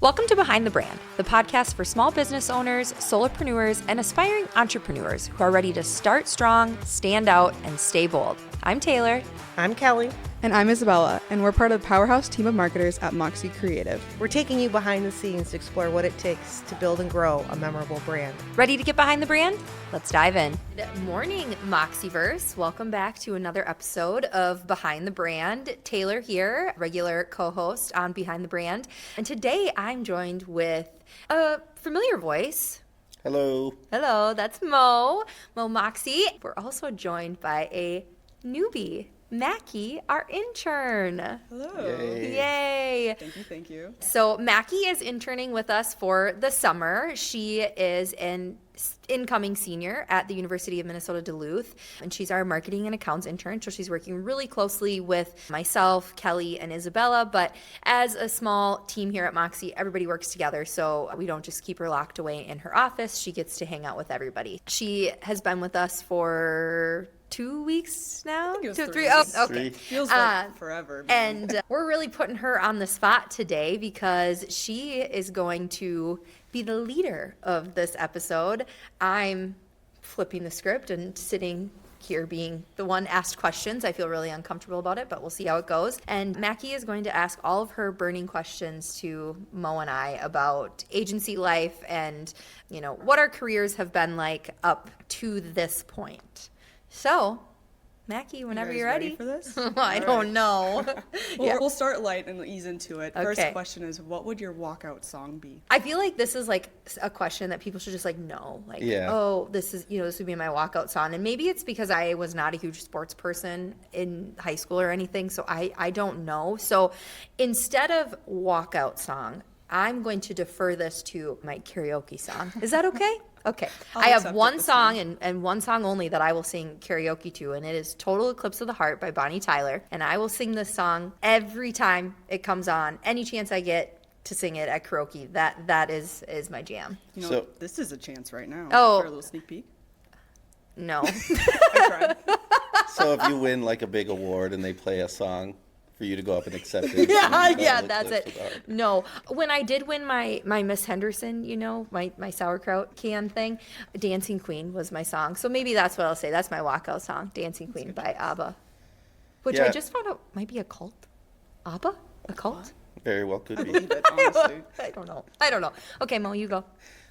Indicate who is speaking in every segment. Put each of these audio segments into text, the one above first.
Speaker 1: Welcome to Behind the Brand, the podcast for small business owners, solopreneurs, and aspiring entrepreneurs who are ready to start strong, stand out, and stay bold. I'm Taylor.
Speaker 2: I'm Kelly.
Speaker 3: And I'm Isabella, and we're part of the powerhouse team of marketers at Macki Creative.
Speaker 2: We're taking you behind the scenes to explore what it takes to build and grow a memorable brand.
Speaker 1: Ready to get behind the brand? Let's dive in. Good morning, Moxieverse. Welcome back to another episode of Behind the Brand. Taylor here, regular co-host on Behind the Brand. And today I'm joined with a familiar voice.
Speaker 4: Hello.
Speaker 1: Hello, that's Mo Moxie. We're also joined by a newbie, Macki, our intern.
Speaker 3: Hello.
Speaker 1: Yay.
Speaker 3: Thank you.
Speaker 1: So Macki is interning with us for the summer. She is an incoming senior at the University of Minnesota Duluth, and she's our marketing and accounts intern. So she's working really closely with myself, Kelly, and Isabella. But as a small team here at Moxie, everybody works together. So we don't just keep her locked away in her office. She gets to hang out with everybody. She has been with us for 2 weeks now?
Speaker 3: I think it was
Speaker 1: 2 or 3.
Speaker 3: 3
Speaker 1: Oh,
Speaker 3: weeks.
Speaker 1: okay.
Speaker 3: Feels like forever.
Speaker 1: And we're really putting her on the spot today because she is going to be the leader of this episode. I'm flipping the script and sitting here being the one asked questions. I feel really uncomfortable about it, but we'll see how it goes. And Macki is going to ask all of her burning questions to Mo and I about agency life and, you know, what our careers have been like up to this point. So, Macki, whenever you're ready.
Speaker 3: For this?
Speaker 1: I don't know.
Speaker 3: We'll start light and ease into it.
Speaker 1: Okay.
Speaker 3: First question is, what would your walkout song be?
Speaker 1: I feel like this is like a question that people should just like know. Like, oh, this is, you know, this would be my walkout song. And maybe it's because I was not a huge sports person in high school or anything, so I don't know. So instead of walkout song, I'm going to defer this to my karaoke song. Is that okay? Okay. I have one song and one song only that I will sing karaoke to, and it is Total Eclipse of the Heart by Bonnie Tyler. And I will sing this song every time it comes on. Any chance I get to sing it at karaoke, that is my jam.
Speaker 3: You know,
Speaker 4: So-
Speaker 3: this is a chance right now.
Speaker 1: Oh.
Speaker 3: For a little sneak peek.
Speaker 1: No.
Speaker 3: I tried.
Speaker 4: So if you win like a big award and they play a song for you to go up and accept it.
Speaker 1: yeah, that's it. No, when I did win my Miss Henderson, you know, my sauerkraut can thing, Dancing Queen was my song. So maybe that's what I'll say. That's my walkout song, Dancing Queen by ABBA, which I
Speaker 4: Yeah.
Speaker 1: just found out might be a cult. ABBA? A cult?
Speaker 4: Very well could
Speaker 3: I
Speaker 4: be.
Speaker 3: believe it, honestly.
Speaker 1: I don't know. Okay, Mo, you go.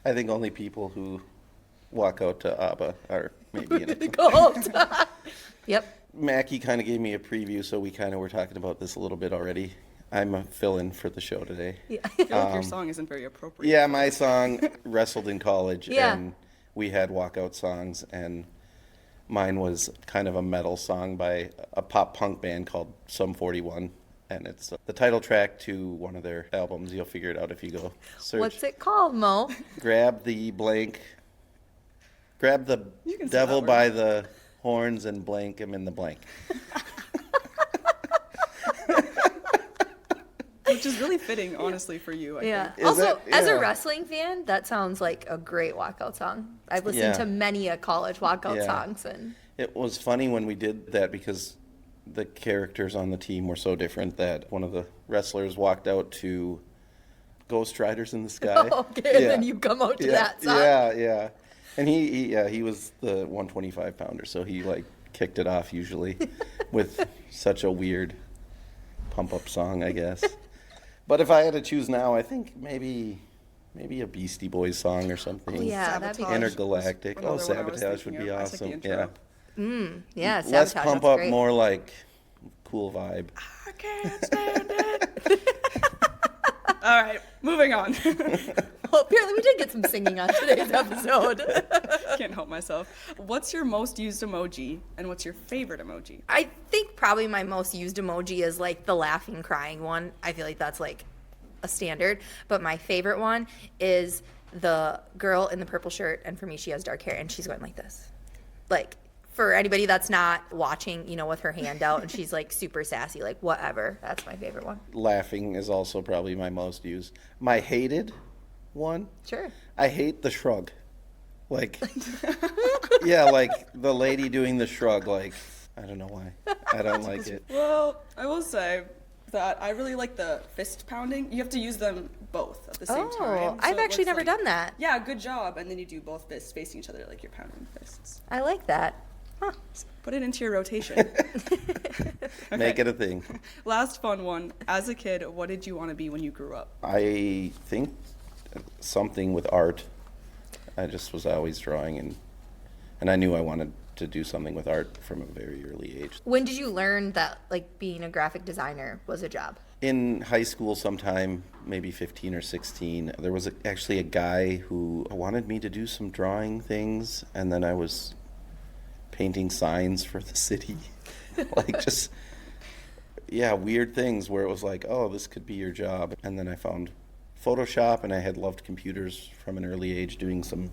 Speaker 4: I think only people who walk out to ABBA are maybe in it.
Speaker 1: Cult. Yep.
Speaker 4: Mackie kind of gave me a preview, so we kind of were talking about this a little bit already. I'm a fill-in for the show today.
Speaker 1: Yeah.
Speaker 3: I feel like your song isn't very appropriate.
Speaker 4: Yeah, my song wrestled in college,
Speaker 1: Yeah.
Speaker 4: and we had walkout songs, and mine was kind of a metal song by a pop-punk band called Sum 41, and it's the title track to one of their albums. You'll figure it out if you go search.
Speaker 1: What's it called, Mo?
Speaker 4: Grab the
Speaker 3: You can say
Speaker 4: devil
Speaker 3: that word.
Speaker 4: by the horns and blank him in the blank.
Speaker 3: Which is really fitting, honestly, for you, I
Speaker 1: Yeah.
Speaker 3: think.
Speaker 1: Also,
Speaker 4: that-
Speaker 1: as a
Speaker 4: yeah.
Speaker 1: wrestling fan, that sounds like a great walkout song. I've listened
Speaker 4: Yeah.
Speaker 1: to many a college walkout
Speaker 4: Yeah.
Speaker 1: songs, and
Speaker 4: It was funny when we did that because the characters on the team were so different that one of the wrestlers walked out to Ghost Riders in the Sky.
Speaker 1: okay, and then you come out to that song.
Speaker 4: Yeah. And he was the 125 pounder, so he like kicked it off usually with such a weird pump up song, I guess. But if I had to choose now, I think maybe a Beastie Boys song or something.
Speaker 1: Yeah, that'd be
Speaker 3: Sabotage
Speaker 1: good.
Speaker 4: Intergalactic.
Speaker 3: was
Speaker 4: Oh,
Speaker 3: another one I was
Speaker 4: Sabotage would
Speaker 3: thinking
Speaker 4: be
Speaker 3: of. I was like the
Speaker 4: awesome.
Speaker 3: intro.
Speaker 4: Yeah.
Speaker 1: Yeah,
Speaker 4: Less
Speaker 1: Sabotage,
Speaker 4: pump
Speaker 1: that's
Speaker 4: up,
Speaker 1: great.
Speaker 4: more like cool vibe.
Speaker 3: I can't stand it. All right, moving on.
Speaker 1: Well, apparently we did get some singing on today's episode.
Speaker 3: Can't help myself. What's your most used emoji, and what's your favorite emoji?
Speaker 1: I think probably my most used emoji is like the laughing, crying one. I feel like that's like a standard. But my favorite one is the girl in the purple shirt, and for me, she has dark hair, and she's going like this. Like, for anybody that's not watching, you know, with her hand out, and she's like super sassy, like whatever. That's my favorite one.
Speaker 4: Laughing is also probably my most used. My hated one,
Speaker 1: Sure.
Speaker 4: I hate the shrug. Like, yeah, like the lady doing the shrug. Like, I don't know why. I don't like it.
Speaker 3: Well, I will say, that I really like the fist pounding. You have to use them both at the same time.
Speaker 1: Oh, I've
Speaker 3: it
Speaker 1: actually
Speaker 3: looks
Speaker 1: never
Speaker 3: like-
Speaker 1: done that.
Speaker 3: Yeah, good job. And then you do both fists facing each other like you're pounding fists.
Speaker 1: I like that. Huh.
Speaker 3: Put it into your rotation.
Speaker 4: Make it a thing.
Speaker 3: Last fun one. As a kid, what did you want to be when you grew up?
Speaker 4: I think something with art. I just was always drawing, and I knew I wanted to do something with art from a very early age.
Speaker 1: When did you learn that like being a graphic designer was a job?
Speaker 4: In high school sometime, maybe 15 or 16, there was actually a guy who wanted me to do some drawing things, and then I was painting signs for the city. Like just, yeah, weird things where it was like, oh, this could be your job. And then I found Photoshop, and I had loved computers from an early age, doing some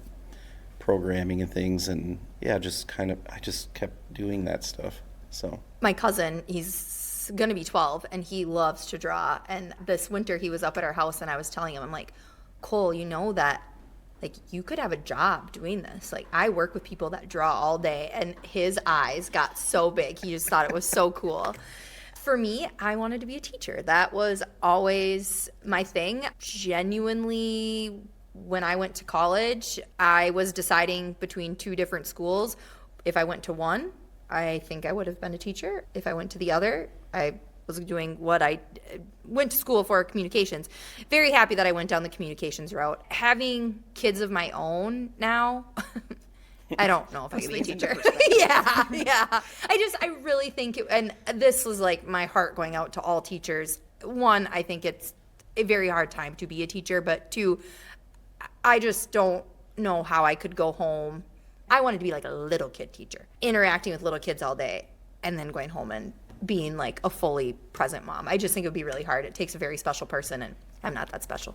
Speaker 4: programming and things, and yeah, I just kept doing that stuff. So
Speaker 1: My cousin, he's going to be 12 and he loves to draw. And this winter he was up at our house and I was telling him, I'm like, Cole, you know that like you could have a job doing this. Like I work with people that draw all day. And his eyes got so big. He just thought it was so cool. For me, I wanted to be a teacher. That was always my thing. Genuinely, when I went to college, I was deciding between two different schools. If I went to one, I think I would have been a teacher. If I went to the other, I was doing what I went to school for, communications. Very happy that I went down the communications route. Having kids of my own now, I don't know if I could be a teacher. Yeah. I really think, and this was like my heart going out to all teachers. One, I think it's a very hard time to be a teacher, but two, I just don't know how I could go home. I wanted to be like a little kid teacher, interacting with little kids all day and then going home and being like a fully present mom. I just think it would be really hard. It takes a very special person, and I'm not that special.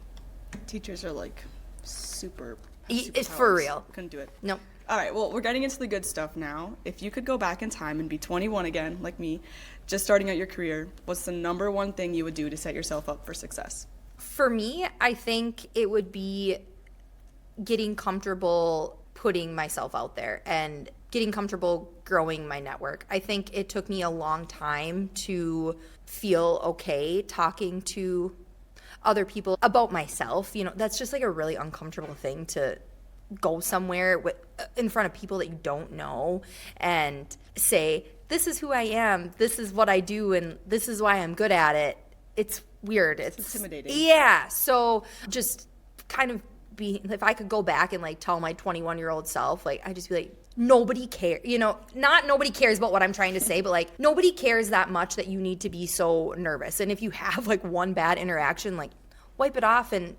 Speaker 3: Teachers are like super.
Speaker 1: It's for
Speaker 3: superpowers.
Speaker 1: real.
Speaker 3: Couldn't do it.
Speaker 1: Nope.
Speaker 3: All right, well, we're getting into the good stuff now. If you could go back in time and be 21 again, like me, just starting out your career, what's the number one thing you would do to set yourself up for success?
Speaker 1: For me, I think it would be getting comfortable putting myself out there and getting comfortable growing my network. I think it took me a long time to feel okay talking to other people about myself. You know, that's just like a really uncomfortable thing to go somewhere in front of people that you don't know and say, this is who I am, this is what I do, and this is why I'm good at it. It's weird. It's
Speaker 3: intimidating.
Speaker 1: Yeah. So just kind of if I could go back and like tell my 21-year-old self, like I just be like, nobody cares, you know, not nobody cares about what I'm trying to say, but like nobody cares that much that you need to be so nervous. And if you have like one bad interaction, like wipe it off and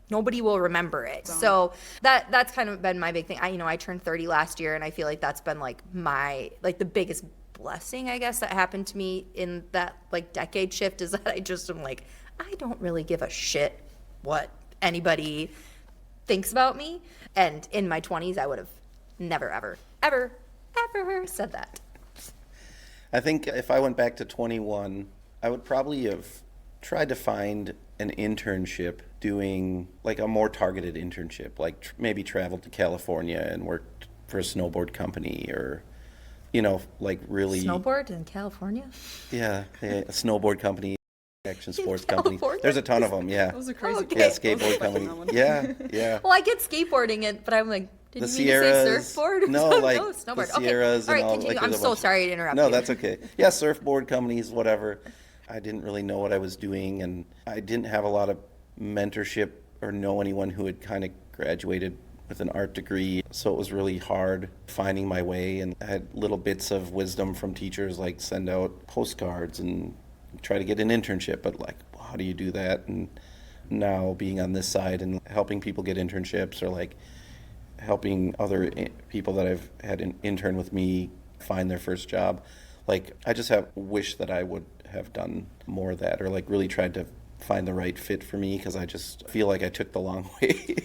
Speaker 1: nobody will remember it. So that's kind of been my big thing. I turned 30 last year, and I feel like that's been like the biggest blessing, I guess, that happened to me in that like decade shift, is that I just am like, I don't really give a shit what anybody thinks about me. And in my 20s, I would have never, ever said that.
Speaker 4: I think if I went back to 21, I would probably have tried to find an internship, doing like a more targeted internship, like maybe traveled to California and worked for a snowboard company, or, like really.
Speaker 1: Snowboard in California?
Speaker 4: Yeah, a snowboard company, action sports company.
Speaker 1: California?
Speaker 4: There's a ton of them, yeah.
Speaker 3: Those are crazy.
Speaker 1: Okay.
Speaker 4: Yeah,
Speaker 3: Those are
Speaker 4: skateboard company. Yeah.
Speaker 1: Well, I get skateboarding, but I'm like, did
Speaker 4: The
Speaker 1: you mean to say
Speaker 4: Sierras.
Speaker 1: surfboard?
Speaker 4: No, like
Speaker 1: no, snowboard.
Speaker 4: the Sierras
Speaker 1: Okay. All right,
Speaker 4: and all.
Speaker 1: continue.
Speaker 4: Like,
Speaker 1: I'm
Speaker 4: there's a
Speaker 1: so
Speaker 4: bunch.
Speaker 1: sorry to interrupt
Speaker 4: No,
Speaker 1: you.
Speaker 4: that's okay. Yeah, surfboard companies, whatever. I didn't really know what I was doing, and I didn't have a lot of mentorship or know anyone who had kind of graduated with an art degree. So it was really hard finding my way, and I had little bits of wisdom from teachers, like send out postcards and try to get an internship, but like, how do you do that? And now being on this side and helping people get internships, or like helping other people that I've had an intern with me find their first job, like I just wish that I would have done more of that, or like really tried to find the right fit for me, because I just feel like I took the long way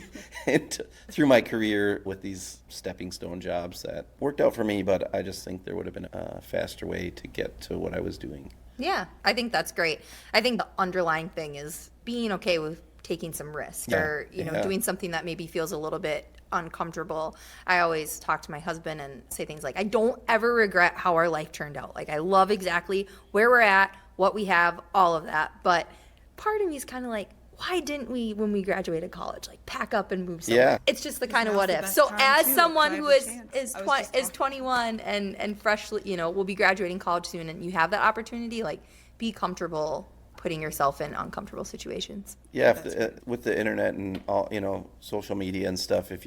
Speaker 4: through my career with these stepping stone jobs that worked out for me, but I just think there would have been a faster way to get to what I was doing.
Speaker 1: Yeah, I think that's great. I think the underlying thing is being okay with taking some risk, or doing something that maybe feels a little bit uncomfortable. I always talk to my husband and say things like, I don't ever regret how our life turned out. Like, I love exactly where we're at, what we have, all of that. But part of me is kind of like, why didn't we, when we graduated college, like pack up and move somewhere?
Speaker 4: Yeah.
Speaker 1: It's just the kind of
Speaker 3: now's
Speaker 1: what
Speaker 3: the
Speaker 1: if.
Speaker 3: best
Speaker 1: So
Speaker 3: time,
Speaker 1: as
Speaker 3: too,
Speaker 1: someone
Speaker 3: to
Speaker 1: who
Speaker 3: have
Speaker 1: is
Speaker 3: the chance.
Speaker 1: is
Speaker 3: I was
Speaker 1: twenty
Speaker 3: just
Speaker 1: is
Speaker 3: talking-
Speaker 1: 21 and freshly, will be graduating college soon, and you have that opportunity, like, be comfortable putting yourself in uncomfortable situations.
Speaker 4: Yeah, with the internet and all, social media and stuff, if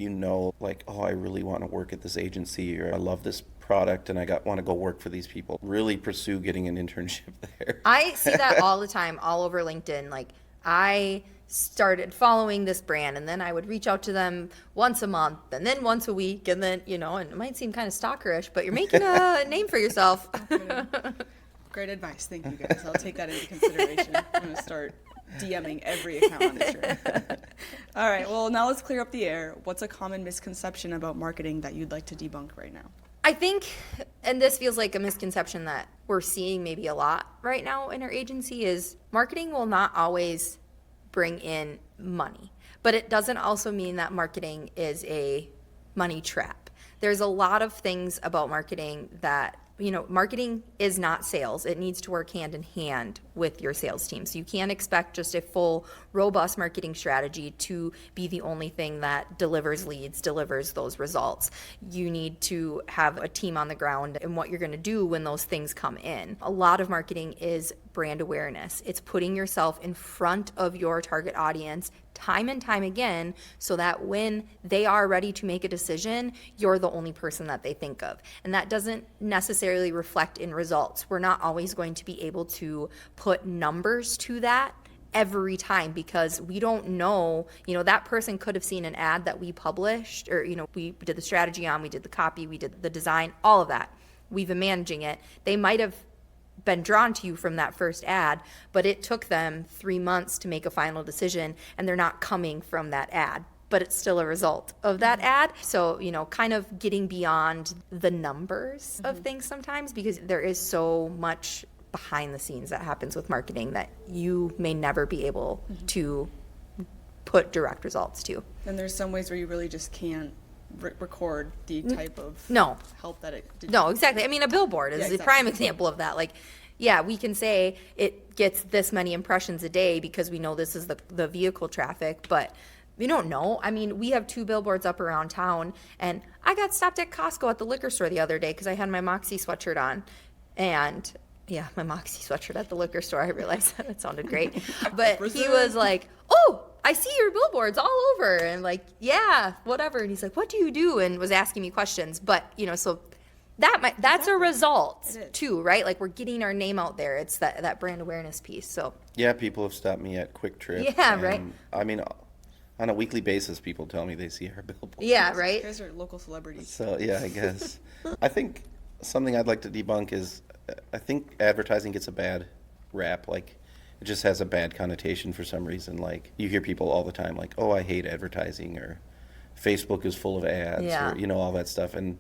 Speaker 4: like, oh, I really want to work at this agency, or I love this product and I want to go work for these people, really pursue getting an internship there.
Speaker 1: I see that all the time, all over LinkedIn. Like, I started following this brand, and then I would reach out to them once a month, and then once a week, and then, and it might seem kind of stalkerish, but you're making a name for yourself.
Speaker 3: Great advice. Thank you, guys. I'll take that into consideration. I'm going to start DMing every account on Instagram. All right. Well, now let's clear up the air. What's a common misconception about marketing that you'd like to debunk right now?
Speaker 1: I think, and this feels like a misconception that we're seeing maybe a lot right now in our agency, is marketing will not always bring in money. But it doesn't also mean that marketing is a money trap. There's a lot of things about marketing that, marketing is not sales. It needs to work hand in hand with your sales team. So you can't expect just a full, robust marketing strategy to be the only thing that delivers leads, delivers those results. You need to have a team on the ground and what you're going to do when those things come in. A lot of marketing is brand awareness. It's putting yourself in front of your target audience time and time again, so that when they are ready to make a decision, you're the only person that they think of. And that doesn't necessarily reflect in results. We're not always going to be able to put numbers to that every time, because we don't know, that person could have seen an ad that we published, or, we did the strategy on, we did the copy, we did the design, all of that. We've been managing it. They might have been drawn to you from that first ad, but it took them 3 months to make a final decision, and they're not coming from that ad, but it's still a result of that ad. So, kind of getting beyond the numbers of things sometimes, because there is so much behind the scenes that happens with marketing that you may never be able to put direct results to.
Speaker 3: And there's some ways where you really just can't record the type of help that it did.
Speaker 1: No, exactly. I mean, a billboard is
Speaker 3: exactly.
Speaker 1: a prime example of that. Like, yeah, we can say it gets this many impressions a day because we know this is the vehicle traffic, but we don't know. I mean, we have 2 billboards up around town, and I got stopped at Costco at the liquor store the other day because I had my Moxie sweatshirt on. And yeah, my Moxie sweatshirt at the liquor store. I realized that it sounded great. But he was like, oh, I see your billboards all over. And like, yeah, whatever. And he's like, what do you do? And was asking me questions. But, so that's a result too, right? Like, we're getting our name out there. It's that brand awareness piece. So
Speaker 4: Yeah, people have stopped me at Quick Trip.
Speaker 1: Yeah, right.
Speaker 4: I mean, on a weekly basis, people tell me they see our billboards.
Speaker 1: yeah,
Speaker 3: You
Speaker 1: right.
Speaker 3: guys are local celebrities.
Speaker 4: So, yeah, I guess. I think something I'd like to debunk is, I think advertising gets a bad rap. Like, it just has a bad connotation for some reason. Like, you hear people all the time like, oh, I hate advertising, or Facebook is full of ads,
Speaker 1: Yeah.
Speaker 4: or, all that stuff. And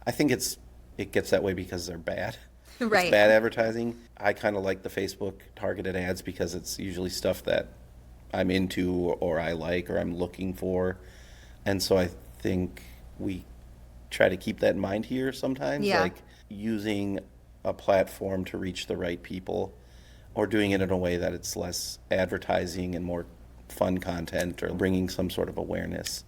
Speaker 4: I think it gets that way because they're bad.
Speaker 1: Right.
Speaker 4: It's bad advertising. I kind of like the Facebook targeted ads because it's usually stuff that I'm into, or I like, or I'm looking for. And so I think we try to keep that in mind here sometimes.
Speaker 1: Yeah.
Speaker 4: Like, using a platform to reach the right people, or doing it in a way that it's less advertising and more fun content, or bringing some sort of awareness,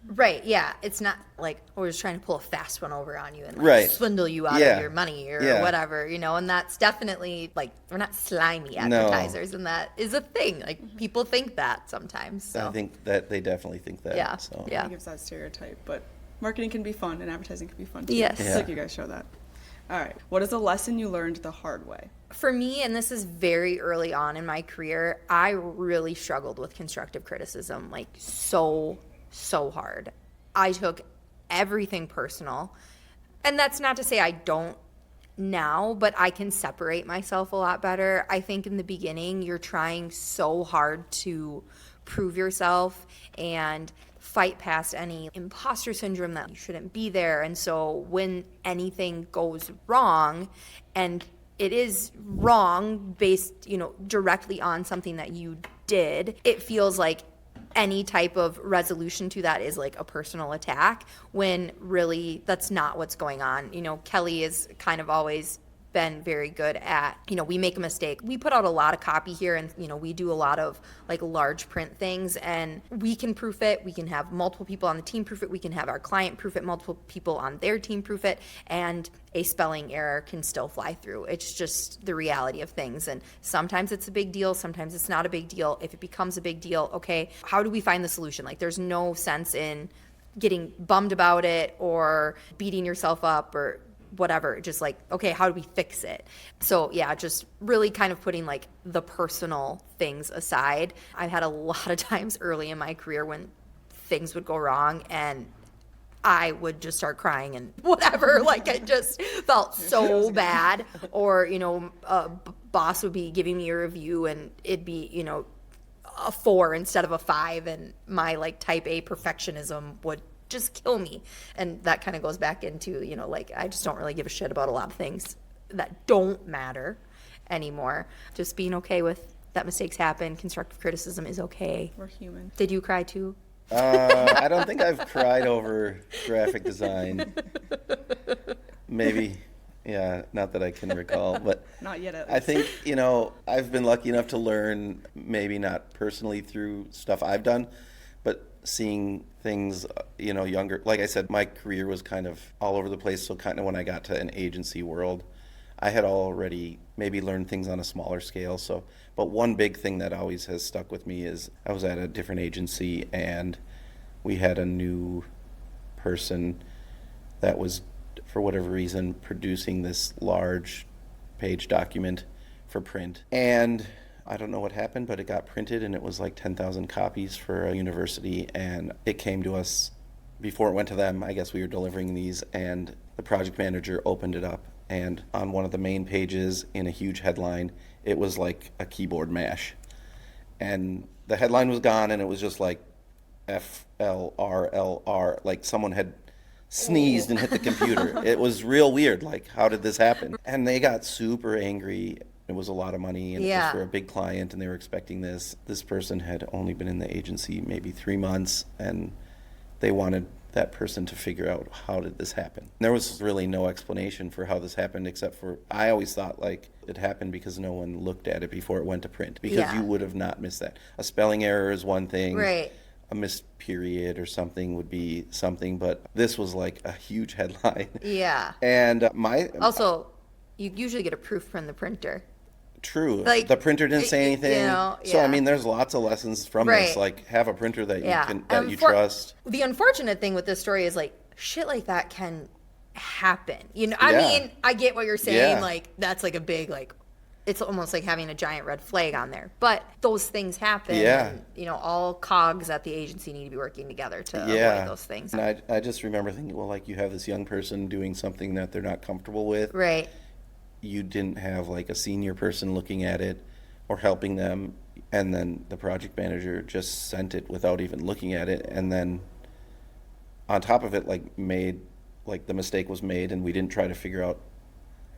Speaker 1: Right, yeah. It's not like we're just trying to pull a fast one over on you and like
Speaker 4: Right.
Speaker 1: swindle you out
Speaker 4: Yeah.
Speaker 1: of your money or
Speaker 4: Yeah.
Speaker 1: whatever, and that's definitely, like, we're not slimy advertisers, and that is a thing. Like, people think that sometimes. So.
Speaker 4: I think that they definitely think that.
Speaker 1: Yeah,
Speaker 4: So.
Speaker 1: yeah.
Speaker 3: It gives that stereotype, but marketing can be fun and advertising can be fun too.
Speaker 1: Yes.
Speaker 3: It's
Speaker 4: Yeah.
Speaker 3: like you guys show that. All right. What is a lesson you learned the hard way?
Speaker 1: For me, and this is very early on in my career, I really struggled with constructive criticism, like so hard. I took everything personal. And that's not to say I don't now, but I can separate myself a lot better. I think in the beginning, you're trying so hard to prove yourself and fight past any imposter syndrome that you shouldn't be there. And so when anything goes wrong, and it is wrong based, directly on something that you did, it feels like any type of resolution to that is like a personal attack, when really that's not what's going on. Kelly has kind of always been very good at, we make a mistake. We put out a lot of copy here, and, we do a lot of like large print things, and we can proof it. We can have multiple people on the team proof it. We can have our client proof it, multiple people on their team proof it, and a spelling error can still fly through. It's just the reality of things. And sometimes it's a big deal. Sometimes it's not a big deal. If it becomes a big deal, okay, how do we find the solution? Like, there's no sense in getting bummed about it or beating yourself up or whatever. Just like, okay, how do we fix it? So yeah, just really kind of putting like the personal things aside. I've had a lot of times early in my career when things would go wrong and I would just start crying and whatever. Like, I just felt so bad. Or, a boss would be giving me a review and it'd be, a 4 instead of a 5, and my like type A perfectionism would just kill me. And that kind of goes back into, like, I just don't really give a shit about a lot of things that don't matter anymore. Just being okay with that mistakes happen. Constructive criticism is okay.
Speaker 3: We're human.
Speaker 1: Did you cry too?
Speaker 4: I don't think I've cried over graphic design. Maybe, yeah, not that I can recall, but
Speaker 3: Not yet, at
Speaker 4: I
Speaker 3: least.
Speaker 4: think, I've been lucky enough to learn, maybe not personally through stuff I've done, but seeing things, younger. Like I said, my career was kind of all over the place, so kind of when I got to an agency world, I had already maybe learned things on a smaller scale. But one big thing that always has stuck with me is I was at a different agency and we had a new person that was, for whatever reason, producing this large page document for print. And I don't know what happened, but it got printed and it was like 10,000 copies for a university, and it came to us before it went to them. I guess we were delivering these, and the project manager opened it up, and on one of the main pages in a huge headline, it was like a keyboard mash. And the headline was gone and it was just like FLRLR, like someone had sneezed and hit the computer. It was real weird, like, how did this happen? And they got super angry. It was a lot of money, and it was for a big client, and they were expecting this. This person had only been in the agency maybe 3 months, and they wanted that person to figure out, how did this happen? There was really no explanation for how this happened, except for, I always thought like it happened because no one looked at it before it went to print, because you would have not missed that. A spelling error is one thing.
Speaker 1: Right.
Speaker 4: A missed period or something would be something, but this was like a huge headline.
Speaker 1: Yeah.
Speaker 4: And
Speaker 1: Also, you usually get a proof from the printer.
Speaker 4: True.
Speaker 1: Like,
Speaker 4: the printer didn't say anything. So I mean, there's lots of lessons from this. Like, have a printer that you trust.
Speaker 1: The unfortunate thing with this story is like shit like that can happen. I mean, I get what you're saying. Like, that's like a big, like, it's almost like having a giant red flag on there. But those things happen.
Speaker 4: Yeah.
Speaker 1: And, all cogs at the agency need to be working together to avoid those things.
Speaker 4: And I just remember thinking, well, like, you have this young person doing something that they're not comfortable with.
Speaker 1: Right.
Speaker 4: You didn't have like a senior person looking at it or helping them, and then the project manager just sent it without even looking at it, and then on top of it, like, the mistake was made, and we didn't try to figure out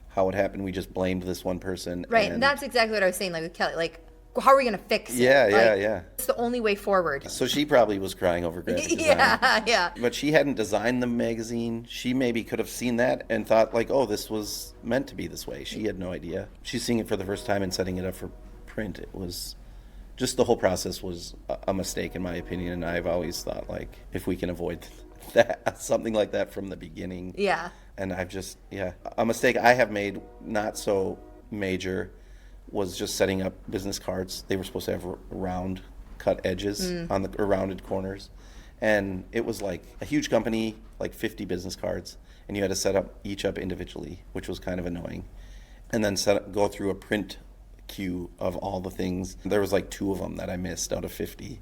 Speaker 4: how it happened. We just blamed this one person.
Speaker 1: Right, and that's exactly what I was saying, like with Kelly, like, how are we going to fix it?
Speaker 4: Yeah.
Speaker 1: It's the only way forward.
Speaker 4: So she probably was crying over graphic design.
Speaker 1: Yeah.
Speaker 4: But she hadn't designed the magazine. She maybe could have seen that and thought, like, oh, this was meant to be this way. She had no idea. She's seeing it for the first time and setting it up for print. It was just, the whole process was a mistake, in my opinion. And I've always thought, like, if we can avoid that, something like that from the beginning.
Speaker 1: Yeah.
Speaker 4: And I've just, a mistake I have made, not so major, was just setting up business cards. They were supposed to have round cut edges on the, or rounded corners. And it was like a huge company, like 50 business cards, and you had to set up each up individually, which was kind of annoying. And then go through a print queue of all the things. There was like 2 of them that I missed out of 50.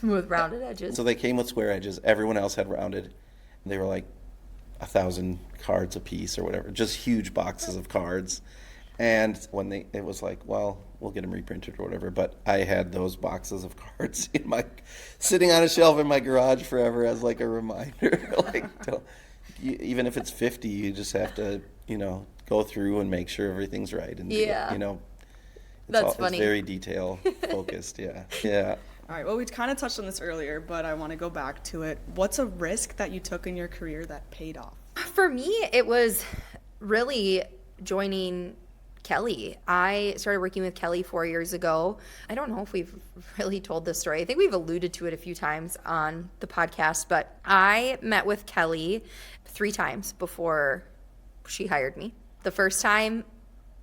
Speaker 1: With rounded edges.
Speaker 4: So they came with square edges. Everyone else had rounded. They were like 1,000 cards a piece or whatever, just huge boxes of cards. And when it was like, well, we'll get them reprinted or whatever. But I had those boxes of cards sitting on a shelf in my garage forever as like a reminder. Like, even if it's 50, you just have to, go through and make sure everything's right. And
Speaker 1: That's funny.
Speaker 4: It's very detail focused. Yeah.
Speaker 3: All right, well, we kind of touched on this earlier, but I want to go back to it. What's a risk that you took in your career that paid off?
Speaker 1: For me, it was really joining Kelly. I started working with Kelly 4 years ago. I don't know if we've really told this story. I think we've alluded to it a few times on the podcast, but I met with Kelly 3 times before she hired me. The first time,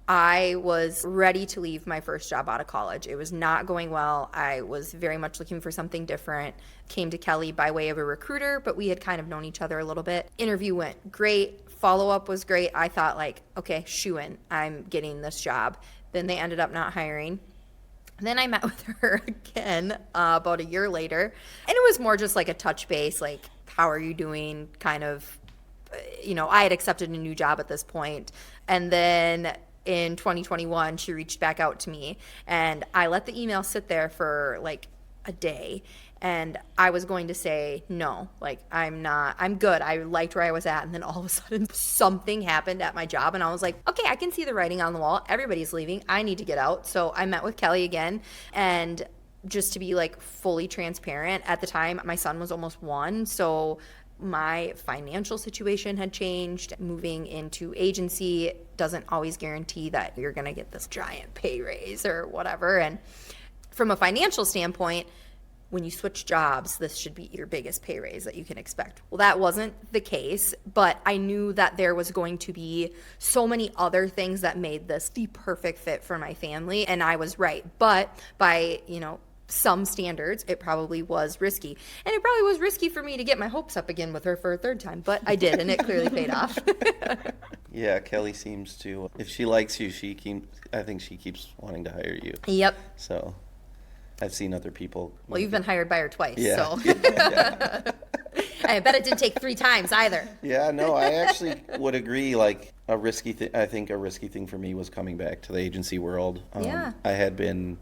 Speaker 1: I was ready to leave my first job out of college. It was not going well. I was very much looking for something different. Came to Kelly by way of a recruiter, but we had kind of known each other a little bit. Interview went great. Follow-up was great. I thought like, okay, shoo-in, I'm getting this job. Then they ended up not hiring. Then I met with her again about a year later. And it was more just like a touch base, like, how are you doing? Kind of, I had accepted a new job at this point. And then in 2021, she reached back out to me. And I let the email sit there for like a day. And I was going to say, no, like, I'm good. I liked where I was at. And then all of a sudden something happened at my job. And I was like, okay, I can see the writing on the wall. Everybody's leaving. I need to get out. So I met with Kelly again. And just to be like fully transparent, at the time, my son was almost 1. So my financial situation had changed. Moving into agency doesn't always guarantee that you're going to get this giant pay raise or whatever. And from a financial standpoint, when you switch jobs, this should be your biggest pay raise that you can expect. Well, that wasn't the case, but I knew that there was going to be so many other things that made this the perfect fit for my family, and I was right. But by, some standards, it probably was risky. And it probably was risky for me to get my hopes up again with her for a 3rd time, but I did, and it clearly paid off.
Speaker 4: Yeah, Kelly seems to, if she likes you, I think she keeps wanting to hire you.
Speaker 1: Yep.
Speaker 4: So I've seen other people.
Speaker 1: Well, you've been hired by her twice,
Speaker 4: yeah.
Speaker 1: So.
Speaker 4: Yeah.
Speaker 1: I bet it didn't take 3 times either.
Speaker 4: Yeah, no, I actually would agree. Like I think a risky thing for me was coming back to the agency world.
Speaker 1: Yeah.
Speaker 4: I had been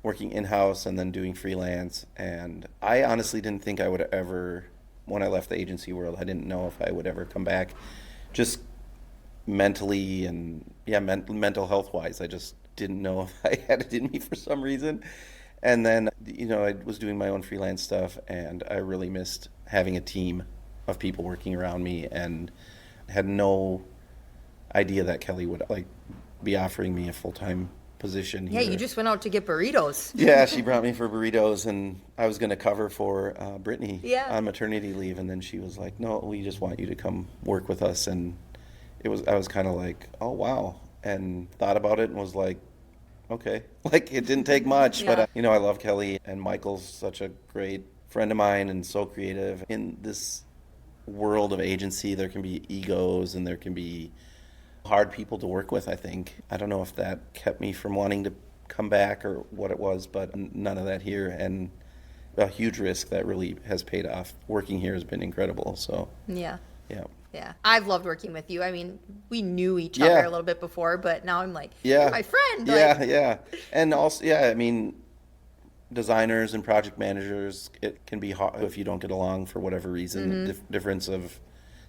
Speaker 4: working in-house and then doing freelance, and I honestly didn't think I would ever, when I left the agency world, I didn't know if I would ever come back. Just mentally and mental health wise, I just didn't know if I had it in me for some reason. And then, I was doing my own freelance stuff, and I really missed having a team of people working around me, and had no idea that Kelly would be offering me a full-time position here.
Speaker 1: Yeah, you just went out to get burritos.
Speaker 4: Yeah, she brought me for burritos, and I was going to cover for Brittany
Speaker 1: on
Speaker 4: maternity leave, and then she was like, no, we just want you to come work with us. And I was kind of like, oh, wow, and thought about it and was like, okay. It didn't take much,
Speaker 1: Yeah.
Speaker 4: But, I love Kelly, and Michael's such a great friend of mine and so creative. In this world of agency, there can be egos and there can be hard people to work with, I think. I don't know if that kept me from wanting to come back or what it was, but none of that here. And a huge risk that really has paid off. Working here has been incredible, so.
Speaker 1: Yeah.
Speaker 4: Yeah.
Speaker 1: Yeah. I've loved working with you. I mean, we knew each other a little bit before, but now I'm like, you're my friend.
Speaker 4: Yeah. And also, designers and project managers, it can be hard if you don't get along for whatever reason, difference of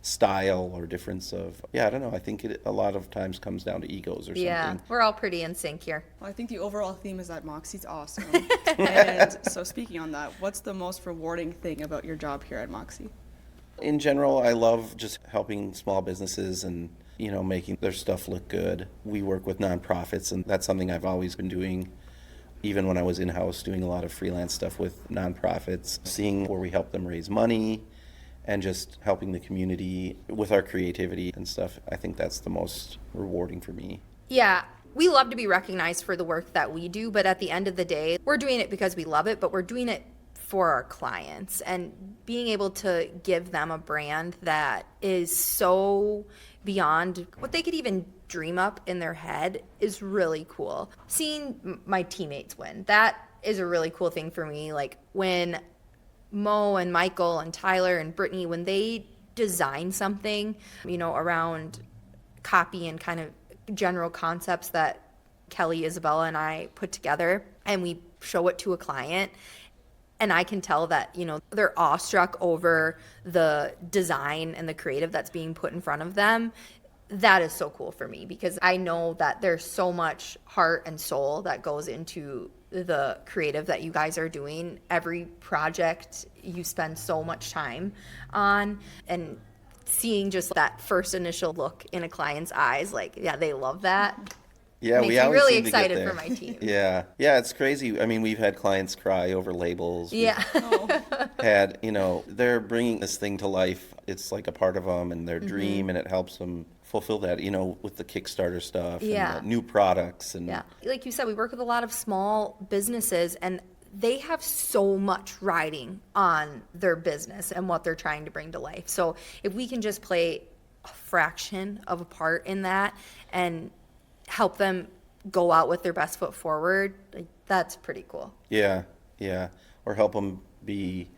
Speaker 4: style or difference of, I don't know. I think it a lot of times comes down to egos or something.
Speaker 1: Yeah, we're all pretty in sync here.
Speaker 3: Well, I think the overall theme is that Moxie's awesome. And so speaking on that, what's the most rewarding thing about your job here at Moxie?
Speaker 4: In general, I love just helping small businesses and, making their stuff look good. We work with nonprofits, and that's something I've always been doing, even when I was in-house doing a lot of freelance stuff with nonprofits, seeing where we help them raise money and just helping the community with our creativity and stuff. I think that's the most rewarding for me.
Speaker 1: Yeah. We love to be recognized for the work that we do, but at the end of the day, we're doing it because we love it, but we're doing it for our clients, and being able to give them a brand that is so beyond what they could even dream up in their head is really cool. Seeing my teammates win, that is a really cool thing for me. Like when Mo and Michael and Tyler and Brittany, when they design something, around copy and kind of general concepts that Kelly, Isabella, and I put together, and we show it to a client, and I can tell that, they're awestruck over the design and the creative that's being put in front of them. That is so cool for me, because I know that there's so much heart and soul that goes into the creative that you guys are doing. Every project you spend so much time on, and seeing just that first initial look in a client's eyes, like, yeah, they love that.
Speaker 4: Yeah,
Speaker 1: Makes
Speaker 4: we
Speaker 1: me
Speaker 4: always
Speaker 1: really
Speaker 4: seem to get
Speaker 1: excited
Speaker 4: there.
Speaker 1: for my team.
Speaker 4: Yeah, it's crazy. I mean, we've had clients cry over labels.
Speaker 1: Yeah.
Speaker 4: Had, they're bringing this thing to life. It's like a part of them and their dream, and it helps them fulfill that, with the Kickstarter stuff
Speaker 1: Yeah.
Speaker 4: and the new products. And
Speaker 1: Yeah. Like you said, we work with a lot of small businesses, and they have so much riding on their business and what they're trying to bring to life. So if we can just play a fraction of a part in that and help them go out with their best foot forward, like, that's pretty cool.
Speaker 4: yeah, or help them be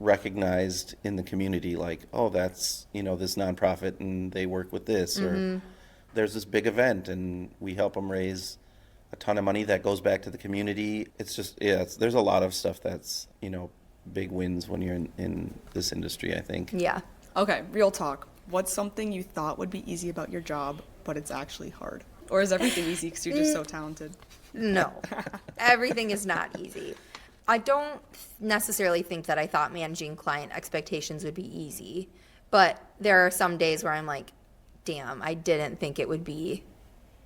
Speaker 4: recognized in the community, like, oh, that's, this nonprofit and they work with this, or there's this big event and we help them raise a ton of money that goes back to the community. It's just, there's a lot of stuff that's, big wins when you're in this industry, I think.
Speaker 1: Yeah.
Speaker 3: Okay, real talk. What's something you thought would be easy about your job, but it's actually hard? Or is everything easy because you're just so talented?
Speaker 1: No, everything is not easy. I don't necessarily think that I thought managing client expectations would be easy, but there are some days where I'm like, damn, I didn't think it would be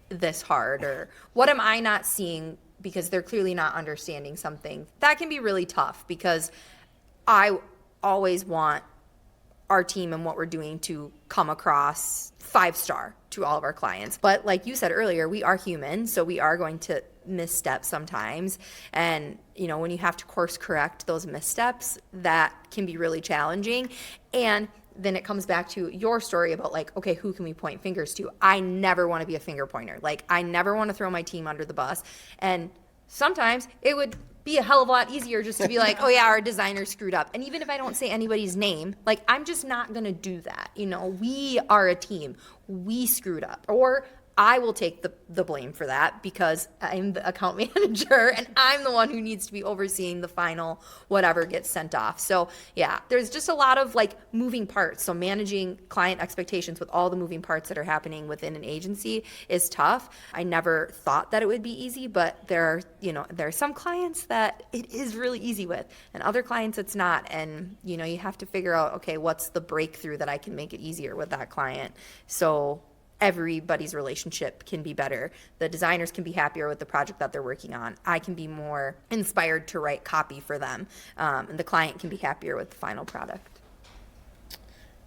Speaker 1: this hard, or what am I not seeing because they're clearly not understanding something. That can be really tough because I always want our team and what we're doing to come across 5-star to all of our clients. But like you said earlier, we are human, so we are going to misstep sometimes. And, when you have to course correct those missteps, that can be really challenging. And then it comes back to your story about, like, okay, who can we point fingers to? I never want to be a finger pointer. Like, I never want to throw my team under the bus. And sometimes it would be a hell of a lot easier just to be like, oh yeah, our designer screwed up. And even if I don't say anybody's name, like, I'm just not going to do that. We are a team. We screwed up. Or I will take the blame for that because I'm the account manager and I'm the one who needs to be overseeing the final whatever gets sent off. So yeah, there's just a lot of like moving parts. So managing client expectations with all the moving parts that are happening within an agency is tough. I never thought that it would be easy, but there are some clients that it is really easy with and other clients it's not. And you have to figure out, okay, what's the breakthrough that I can make it easier with that client. So everybody's relationship can be better. The designers can be happier with the project that they're working on. I can be more inspired to write copy for them. And the client can be happier with the final product.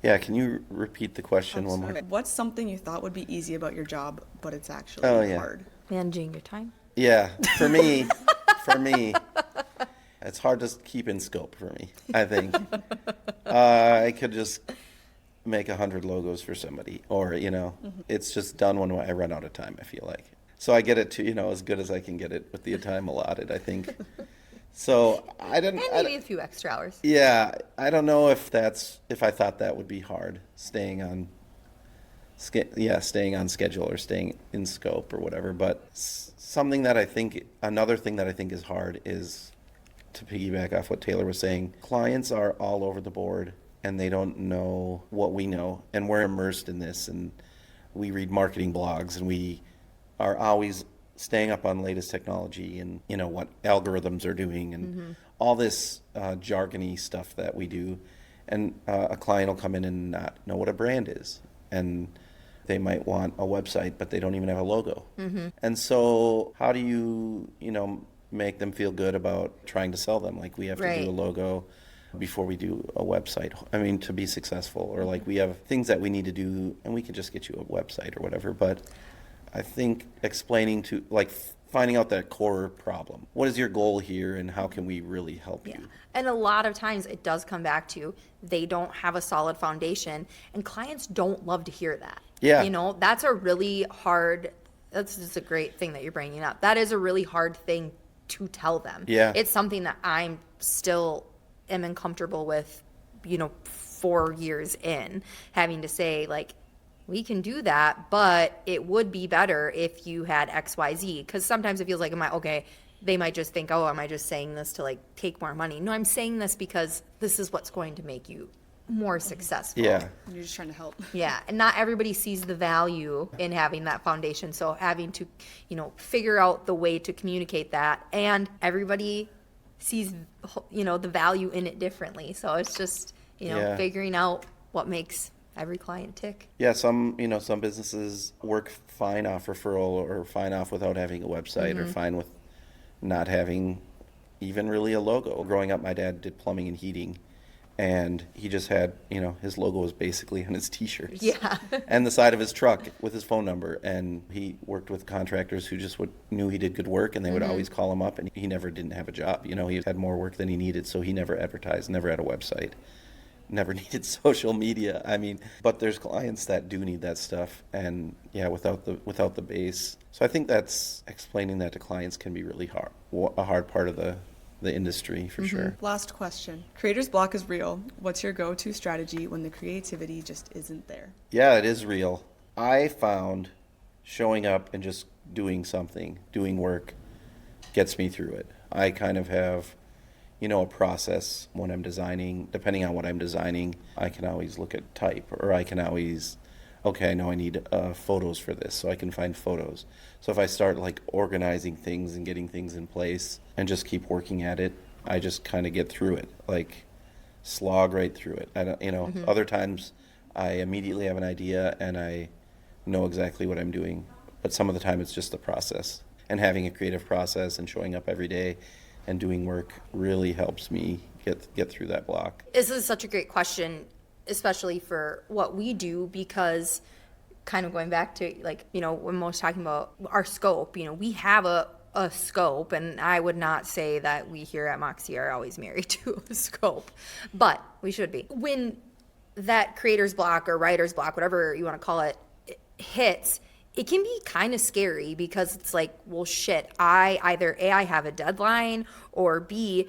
Speaker 4: Yeah, can you repeat the question one more?
Speaker 3: Okay. What's something you thought would be easy about your job, but it's actually hard?
Speaker 1: Managing your time.
Speaker 4: Yeah, for me, it's hard to keep in scope for me, I think. I could just make 100 logos for somebody, or it's just done when I run out of time, I feel like. So I get it to as good as I can get it with the time allotted, I think. So I didn't,
Speaker 1: And maybe a few extra hours.
Speaker 4: yeah, I don't know if I thought that would be hard, staying on schedule or staying in scope or whatever. But another thing that I think is hard is, to piggyback off what Taylor was saying, clients are all over the board and they don't know what we know, and we're immersed in this, and we read marketing blogs, and we are always staying up on latest technology and what algorithms are doing, and all this jargony stuff that we do. And a client will come in and not know what a brand is, and they might want a website, but they don't even have a logo. And so how do you make them feel good about trying to sell them? Like, we have to
Speaker 1: Right.
Speaker 4: do a logo before we do a website, to be successful, or like we have things that we need to do and we can just get you a website or whatever. But I think explaining to, like, finding out that core problem. What is your goal here and how can we really help you?
Speaker 1: And a lot of times it does come back to they don't have a solid foundation, and clients don't love to hear that.
Speaker 4: Yeah.
Speaker 1: That's a really hard, that's just a great thing that you're bringing up. That is a really hard thing to tell them.
Speaker 4: Yeah.
Speaker 1: It's something that I'm still am uncomfortable with, 4 years in, having to say, like, we can do that, but it would be better if you had XYZ. Because sometimes it feels like, they might just think, oh, am I just saying this to, like, take more money? No, I'm saying this because this is what's going to make you more successful.
Speaker 4: Yeah.
Speaker 3: You're just trying to help.
Speaker 1: Yeah, and not everybody sees the value in having that foundation. So having to, figure out the way to communicate that, and everybody sees, the value in it differently. So it's just,
Speaker 4: Yeah.
Speaker 1: figuring out what makes every client tick.
Speaker 4: Yeah, some businesses work fine off referral or fine off without having a website or fine with not having even really a logo. Growing up, my dad did plumbing and heating, and he just had, his logo was basically on his t-shirts.
Speaker 1: Yeah.
Speaker 4: And the side of his truck with his phone number. And he worked with contractors who just knew he did good work, and they would always call him up, and he never didn't have a job. He had more work than he needed, so he never advertised, never had a website, never needed social media. But there's clients that do need that stuff, and yeah, without the base. So I think that's explaining that to clients can be really hard, a hard part of the industry for sure.
Speaker 3: Last question. Creator's block is real. What's your go-to strategy when the creativity just isn't there?
Speaker 4: Yeah, it is real. I found showing up and just doing something, doing work, gets me through it. I kind of have, a process when I'm designing. Depending on what I'm designing, I can always look at type, or I can always, I know I need photos for this, so I can find photos. So if I start organizing things and getting things in place and just keep working at it, I just kind of get through it, slog right through it. I don't, other times I immediately have an idea and I know exactly what I'm doing, but some of the time it's just the process. And having a creative process and showing up every day and doing work really helps me get through that block.
Speaker 1: This is such a great question, especially for what we do, because kind of going back to when most talking about our scope, we have a scope, and I would not say that we here at Moxie are always married to a scope, but we should be. When that creator's block or writer's block, whatever you want to call it, hits, it can be kind of scary, because it's well, shit, I have a deadline, or B,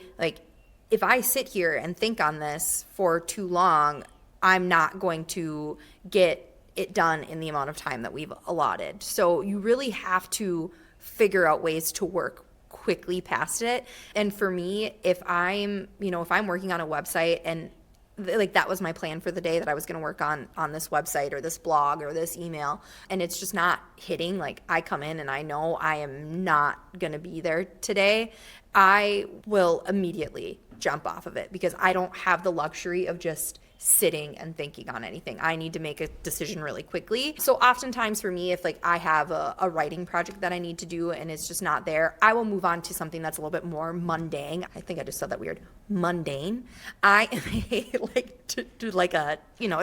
Speaker 1: if I sit here and think on this for too long, I'm not going to get it done in the amount of time that we've allotted. So you really have to figure out ways to work quickly past it. And for me, if I'm working on a website, and that was my plan for the day, that I was going to work on this website or this blog or this email, and it's just not hitting, I come in and I know I am not going to be there today, I will immediately jump off of it, because I don't have the luxury of just sitting and thinking on anything. I need to make a decision really quickly. So oftentimes for me, if I have a writing project that I need to do and it's just not there, I will move on to something that's a little bit more mundane. I think I just said that weird. Mundane. I am a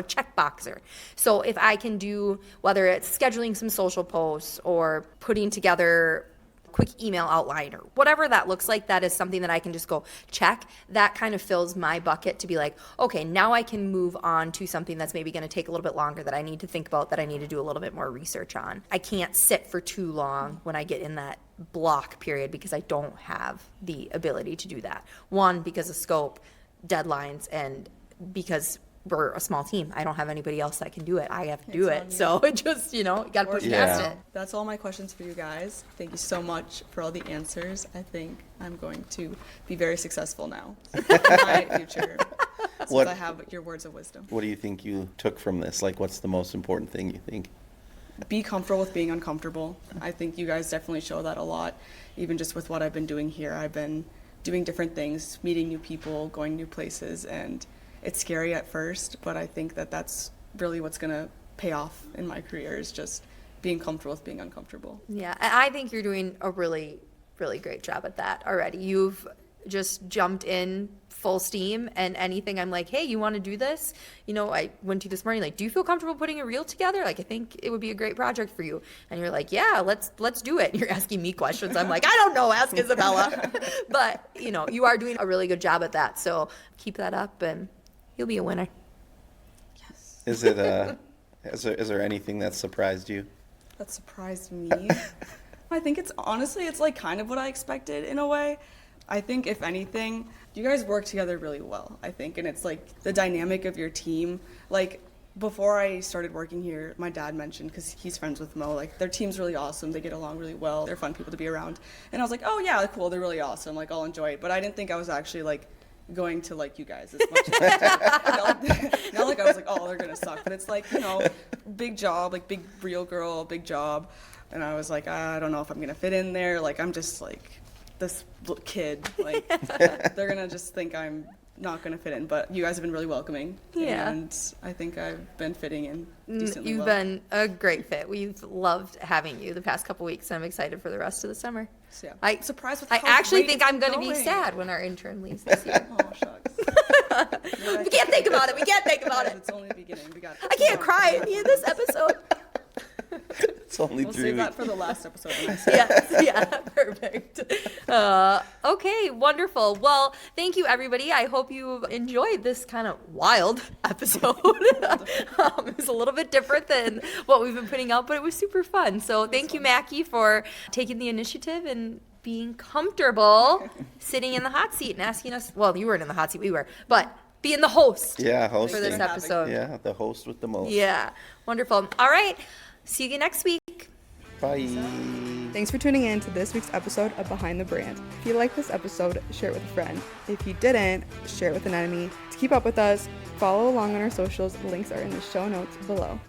Speaker 1: checkboxer. So if I can do, whether it's scheduling some social posts or putting together quick email outline or whatever that looks like, that is something that I can just go check. That kind of fills my bucket to be okay, now I can move on to something that's maybe going to take a little bit longer, that I need to think about, that I need to do a little bit more research on. I can't sit for too long when I get in that block period, because I don't have the ability to do that. One, because of scope, deadlines, and because we're a small team. I don't have anybody else that can do it. I have to do it. So it just, you got to push past it.
Speaker 3: That's all my questions for you guys. Thank you so much for all the answers. I think I'm going to be very successful now in my future, since I have your words of wisdom.
Speaker 4: What do you think you took from this? What's the most important thing you think?
Speaker 3: Be comfortable with being uncomfortable. I think you guys definitely show that a lot, even just with what I've been doing here. I've been doing different things, meeting new people, going new places, and it's scary at first, but I think that that's really what's going to pay off in my career, is just being comfortable with being uncomfortable.
Speaker 1: Yeah, and I think you're doing a really, really great job at that already. You've just jumped in full steam, and anything I'm hey, you want to do this? I went to you this morning, do you feel comfortable putting a reel together? I think it would be a great project for you. And you're yeah, let's do it. And you're asking me questions. I'm I don't know, ask Isabella. But, you are doing a really good job at that. So keep that up, and you'll be a winner.
Speaker 3: Yes.
Speaker 4: Is it is there anything that surprised you?
Speaker 3: That surprised me. I think it's kind of what I expected in a way. I think if anything, you guys work together really well, I think, and it's the dynamic of your team. Before I started working here, my dad mentioned, because he's friends with Mo, their team's really awesome. They get along really well. They're fun people to be around. And I was oh yeah, cool. They're really awesome. I'll enjoy it. But I didn't think I was actually going to like you guys as much as not like I was oh, they're gonna suck, but it's big job, big real girl, big job, and I was I don't know if I'm gonna fit in there, I'm just this kid, they're gonna just think I'm not going to fit in, but you guys have been really welcoming.
Speaker 1: Yeah.
Speaker 3: And I think I've been fitting in decently
Speaker 1: You've
Speaker 3: well.
Speaker 1: been a great fit. We've loved having you the past couple weeks, and I'm excited for the rest of the summer.
Speaker 3: So, yeah.
Speaker 1: I'm
Speaker 3: surprised with
Speaker 1: I
Speaker 3: how
Speaker 1: actually
Speaker 3: great
Speaker 1: think
Speaker 3: it's
Speaker 1: I'm
Speaker 3: been
Speaker 1: going to be
Speaker 3: going.
Speaker 1: sad when our intern leaves this year.
Speaker 3: Oh, shucks.
Speaker 1: We can't think about it. We can't think about
Speaker 3: Guys,
Speaker 1: it.
Speaker 3: it's only the beginning. We got
Speaker 1: I can't cry in this episode.
Speaker 4: It's only
Speaker 3: We'll
Speaker 4: 3
Speaker 3: save
Speaker 4: weeks.
Speaker 3: that for the last episode.
Speaker 1: Yeah, perfect. Okay, wonderful. Well, thank you, everybody. I hope you enjoyed this kind of wild episode. It was a little bit different than what we've been putting out, but it was super fun. So thank you, Macki, for taking the initiative and being comfortable sitting in the hot seat and asking us. Well, you weren't in the hot seat, we were, but being the host
Speaker 4: Yeah,
Speaker 1: for this
Speaker 4: hosting.
Speaker 1: episode.
Speaker 4: Yeah, the host with the most.
Speaker 1: Yeah, wonderful. All right, see you again next week.
Speaker 4: Bye.
Speaker 5: Thanks for tuning in to this week's episode of Behind the Brand. If you liked this episode, share it with a friend. If you didn't, share it with an enemy. To keep up with us, follow along on our socials. Links are in the show notes below.